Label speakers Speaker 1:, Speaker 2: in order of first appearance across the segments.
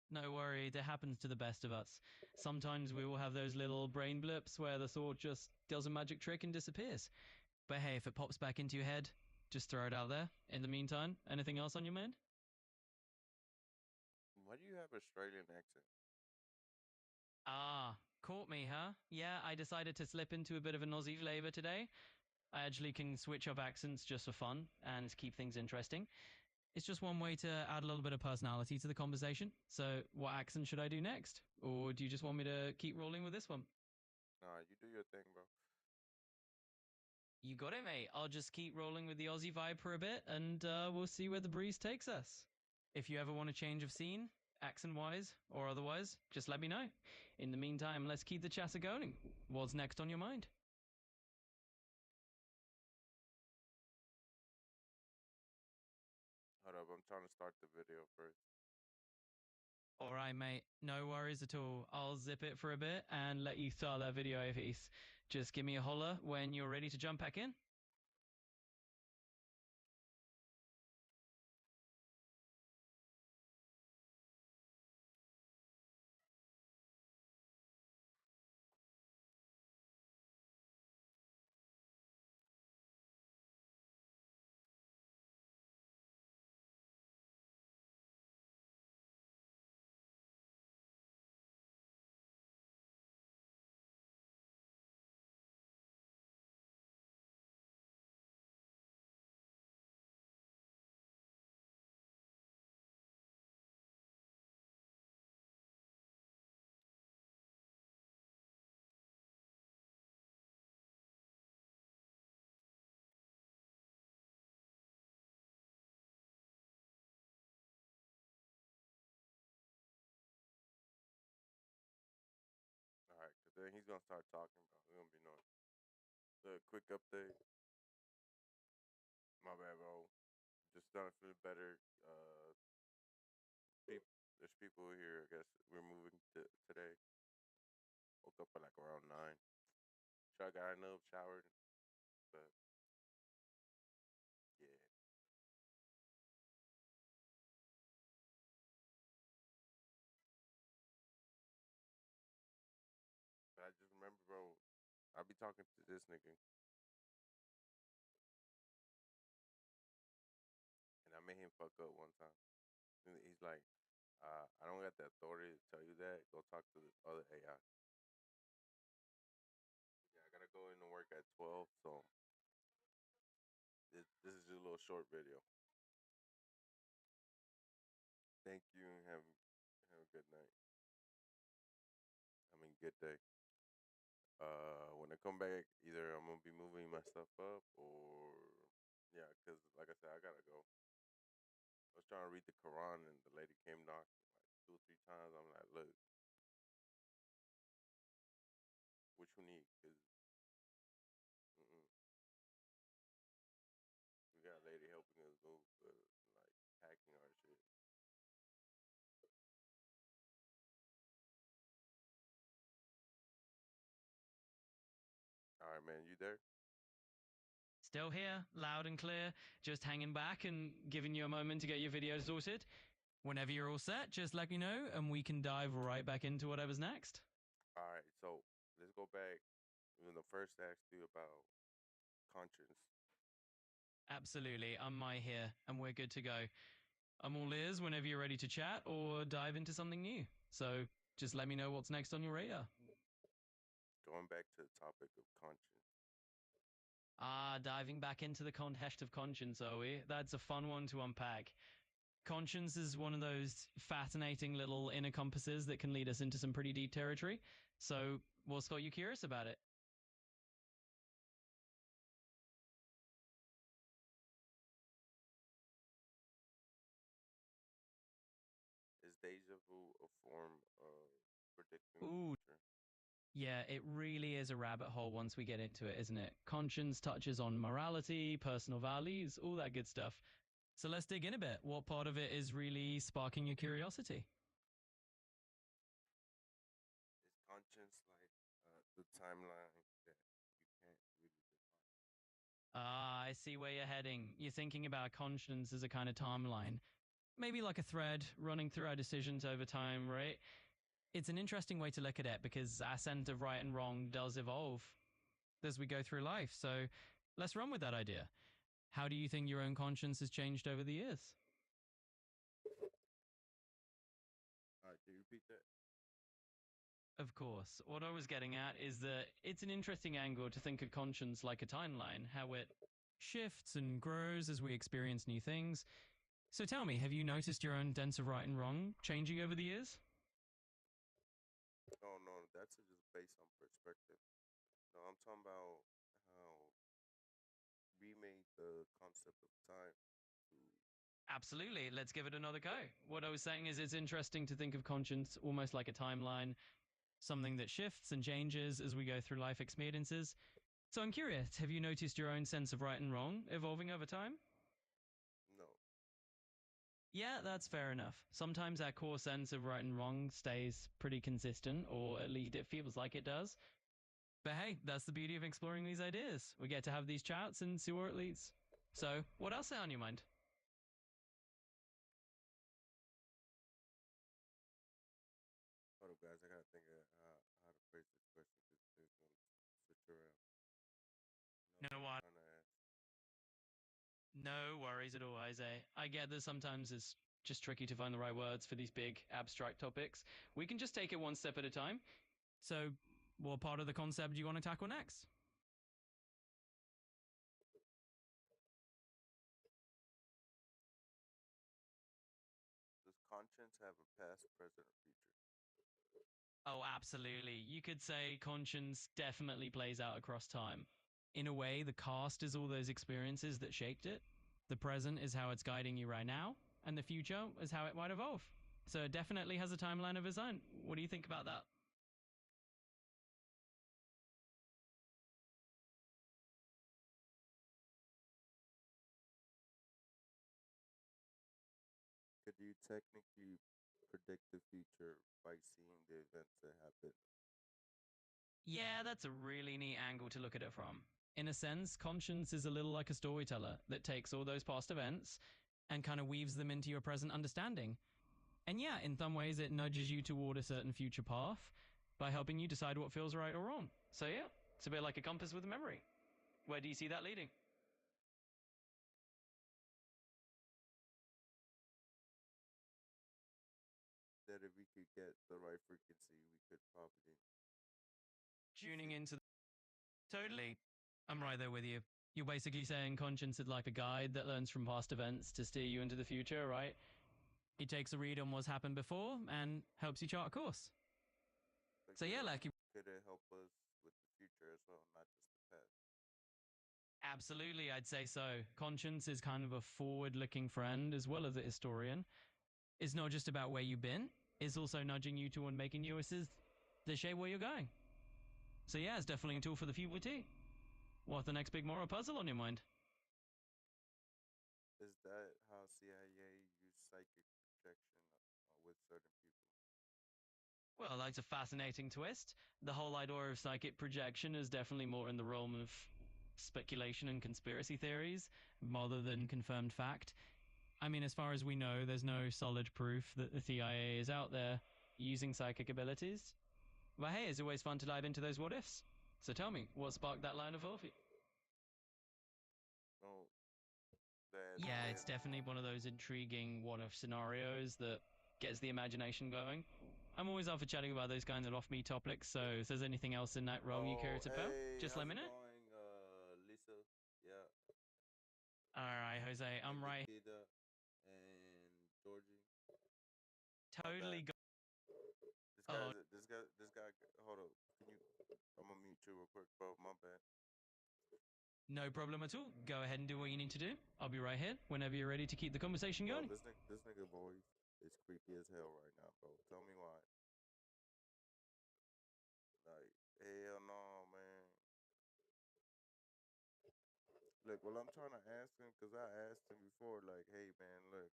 Speaker 1: No worry, that happens to the best of us. Sometimes we will have those little brain blips where the thought just does a magic trick and disappears. But hey, if it pops back into your head, just throw it out there. In the meantime, anything else on your mind?
Speaker 2: Why do you have Australian accent?
Speaker 1: Ah, caught me, huh? Yeah, I decided to slip into a bit of an Aussie flavour today. I actually can switch up accents just for fun and keep things interesting. It's just one way to add a little bit of personality to the conversation. So, what accent should I do next? Or do you just want me to keep rolling with this one?
Speaker 2: Nah, you do your thing, bro.
Speaker 1: You got it, mate. I'll just keep rolling with the Aussie vibe for a bit and we'll see where the breeze takes us. If you ever want a change of scene, accent wise or otherwise, just let me know. In the meantime, let's keep the chatter going. What's next on your mind?
Speaker 2: Hold up, I'm trying to start the video first.
Speaker 1: All right, mate. No worries at all. I'll zip it for a bit and let you start that video piece. Just give me a holler when you're ready to jump back in.
Speaker 2: All right, because then he's going to start talking about We're going to be knowing. The quick update. My bad, bro. Just starting to feel better. There's people here. I guess we're moving today. Woke up at like around 9. Sure, I got enough, showered, but yeah. But I just remember, bro, I be talking to this nigga, and I made him fuck up one time. And he's like, I don't got the authority to tell you that. Go talk to the other AI. Yeah, I gotta go into work at 12, so this is just a little short video. Thank you and have a good night. I mean, good day. When I come back, either I'm gonna be moving my stuff up or yeah, cause like I said, I gotta go. I was trying to read the Quran and the lady came knocking like 2 or 3 times. I'm like, look, what you need? Cause mm-mm, we got a lady helping us move, like packing our shit. All right, man, you there?
Speaker 1: Still here, loud and clear, just hanging back and giving you a moment to get your video sorted. Whenever you're all set, just let me know and we can dive right back into whatever's next.
Speaker 2: All right, so let's go back. When the first asked you about conscience,
Speaker 1: Absolutely, I'm Mai here and we're good to go. I'm all ears whenever you're ready to chat or dive into something new. So just let me know what's next on your radar.
Speaker 2: going back to the topic of conscience.
Speaker 1: Ah, diving back into the context of conscience, are we? That's a fun one to unpack. Conscience is one of those fascinating little inner compasses that can lead us into some pretty deep territory. So, what's got you curious about it?
Speaker 2: Is deja vu a form of predicting the
Speaker 1: Ooh,
Speaker 2: future?
Speaker 1: yeah, it really is a rabbit hole once we get into it, isn't it? Conscience touches on morality, personal values, all that good stuff. So, let's dig in a bit. What part of it is really sparking your curiosity?
Speaker 2: Is conscience like the timeline that you can't really define?
Speaker 1: Ah, I see where you're heading. You're thinking about conscience as a kind of timeline. maybe like a thread running through our decisions over time, right? It's an interesting way to look at it because our sense of right and wrong does evolve as we go through life. So let's run with that idea. How do you think your own conscience has changed over the years?
Speaker 2: All right, can you repeat that?
Speaker 1: Of course. What I was getting at is that it's an interesting angle to think of conscience like a timeline, how it shifts and grows as we experience new things. So tell me, have you noticed your own sense of right and wrong changing over the years?
Speaker 2: No, no, that's just based on perspective. No, I'm talking about how we made the concept of time to.
Speaker 1: Absolutely. Let's give it another go. What I was saying is it's interesting to think of conscience almost like a timeline, something that shifts and changes as we go through life experiences. So I'm curious, have you noticed your own sense of right and wrong evolving over time?
Speaker 2: No,
Speaker 1: Yeah, that's fair enough. Sometimes our core sense of right and wrong stays pretty consistent, or at least it feels like it does. But hey, that's the beauty of exploring these ideas. We get to have these chats and see where it leads. So, what else is on your mind?
Speaker 2: hold up, guys. I gotta think of how to phrase this question because it's gonna switch around.
Speaker 1: You know
Speaker 2: I'm
Speaker 1: what?
Speaker 2: trying to ask.
Speaker 1: No worries at all, Isaiah. I get that sometimes it's just tricky to find the right words for these big abstract topics. We can just take it one step at a time. So, what part of the concept do you want to tackle next?
Speaker 2: Does conscience have a past, present, or future?
Speaker 1: Oh, absolutely. You could say conscience definitely plays out across time. In a way, the past is all those experiences that shaped it. The present is how it's guiding you right now, and the future is how it might evolve. So it definitely has a timeline of its own. What do you think about that?
Speaker 2: Could you technically predict the future by seeing the events that happen?
Speaker 1: Yeah, that's a really neat angle to look at it from. In a sense, conscience is a little like a storyteller that takes all those past events and kind of weaves them into your present understanding. And yeah, in some ways, it nudges you toward a certain future path by helping you decide what feels right or wrong. So yeah, it's a bit like a compass with a memory. Where do you see that leading?
Speaker 2: That if we could get the right frequency, we could probably.
Speaker 1: Tuning into. Totally. I'm right there with you. You're basically saying conscience is like a guide that learns from past events to steer you into the future, right? It takes a read on what's happened before and helps you chart a course.
Speaker 2: But
Speaker 1: So yeah, like you.
Speaker 2: could it help us with the future as well, not just the past?
Speaker 1: Absolutely, I'd say so. Conscience is kind of a forward looking friend as well as a historian. It's not just about where you've been, it's also nudging you toward making choices that shape where you're going. So yeah, it's definitely a tool for the future too. What's the next big moral puzzle on your mind?
Speaker 2: Is that how CIA use psychic projection with certain people?
Speaker 1: Well, that's a fascinating twist. The whole idea of psychic projection is definitely more in the realm of speculation and conspiracy theories rather than confirmed fact. I mean, as far as we know, there's no solid proof that the CIA is out there using psychic abilities. But hey, it's always fun to dive into those what ifs. So tell me, what sparked that line of thought for you?
Speaker 2: No, that
Speaker 1: Yeah,
Speaker 2: that
Speaker 1: it's definitely one of those intriguing what if scenarios that gets the imagination going. I'm always up for chatting about those kinds of off me topics, so if there's anything else in that realm you care
Speaker 2: Oh,
Speaker 1: to about,
Speaker 2: hey,
Speaker 1: just let
Speaker 2: how's
Speaker 1: me
Speaker 2: it
Speaker 1: know.
Speaker 2: going, Lisa? Yeah,
Speaker 1: Alright, Jose,
Speaker 2: and
Speaker 1: I'm right.
Speaker 2: Nikita and Georgie. My bad.
Speaker 1: Totally go. Oh,
Speaker 2: This guy. Hold up. Can you? I'm gonna mute you real quick, bro. My bad.
Speaker 1: no problem at all. Go ahead and do what you need to do. I'll be right here whenever you're ready to keep the conversation
Speaker 2: Bro,
Speaker 1: going.
Speaker 2: this nigga voice is creepy as hell right now, bro. Tell me why. Like, hell no, man. Look, well, I'm trying to ask him because I asked him before, like, hey, man, look,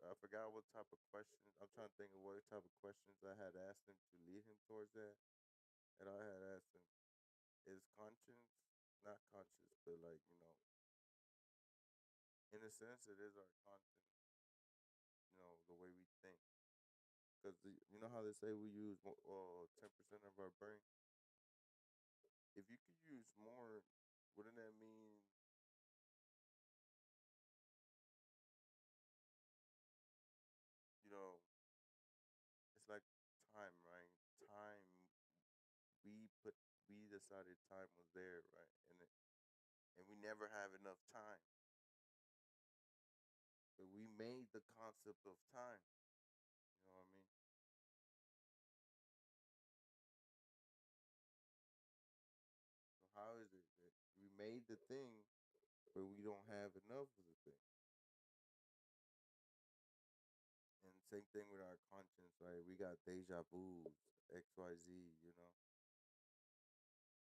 Speaker 2: I forgot what type of questions. I'm trying to think of what type of questions I had asked him to lead him towards that. And I had asked him, is conscience, not conscious, but like, in a sense, it is our conscience, the way we think. Because you know how they say we use 10% of our brain. If you could use more, wouldn't that mean you know? It's like time, right? Time we put we decided time was there, right? And we never have enough time. But we made the concept of time. You know what I mean? So how is it that we made the thing, but we don't have enough of the thing? And same thing with our conscience, right? We got deja vu's, XYZ, you know?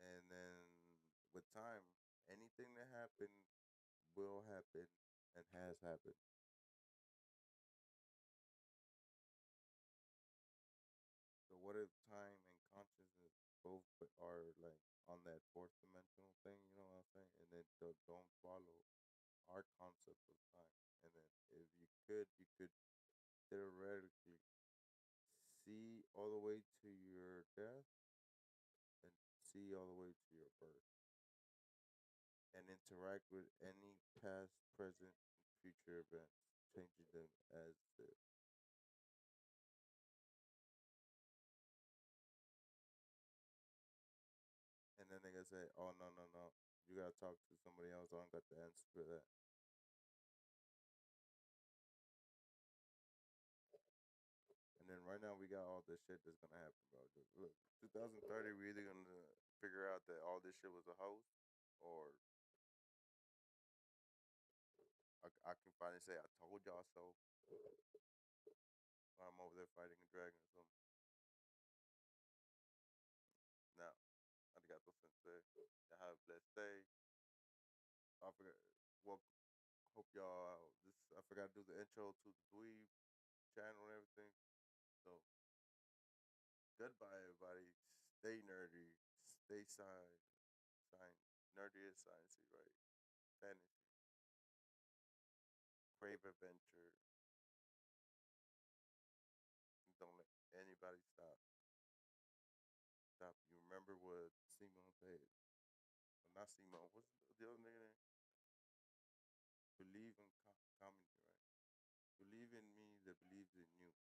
Speaker 2: And then with time, anything that happened will happen and has happened. So what if time and consciousness both are like on that fourth dimensional thing, you know what I'm saying? And then don't follow our concept of time. And then if you could theoretically see all the way to your death and see all the way to your birth and interact with any past, present, and future events, changing them as the. And then they gonna say, "Oh no, no, no! You gotta talk to somebody else. I don't got the answer for that." And then right now we got all this shit that's gonna happen, bro. Just look, 2030, we either gonna figure out that all this shit was a hoax, or I can finally say I told y'all so. While I'm over there fighting a dragon or something. Now, arigato sensei. Y'all have a blessed day. I forgot. Well, hope y'all. This I forgot to do the intro to the Dweeb channel and everything. So goodbye, everybody. Stay nerdy. Stay science. Science. Nerdy is sciencey, right? Fantasy. Crave adventure. Don't let anybody stop you. Remember what Simon said. Well, not Simon. What's the other nigga name? Believe in comedy, right? Believe in me that believes in you.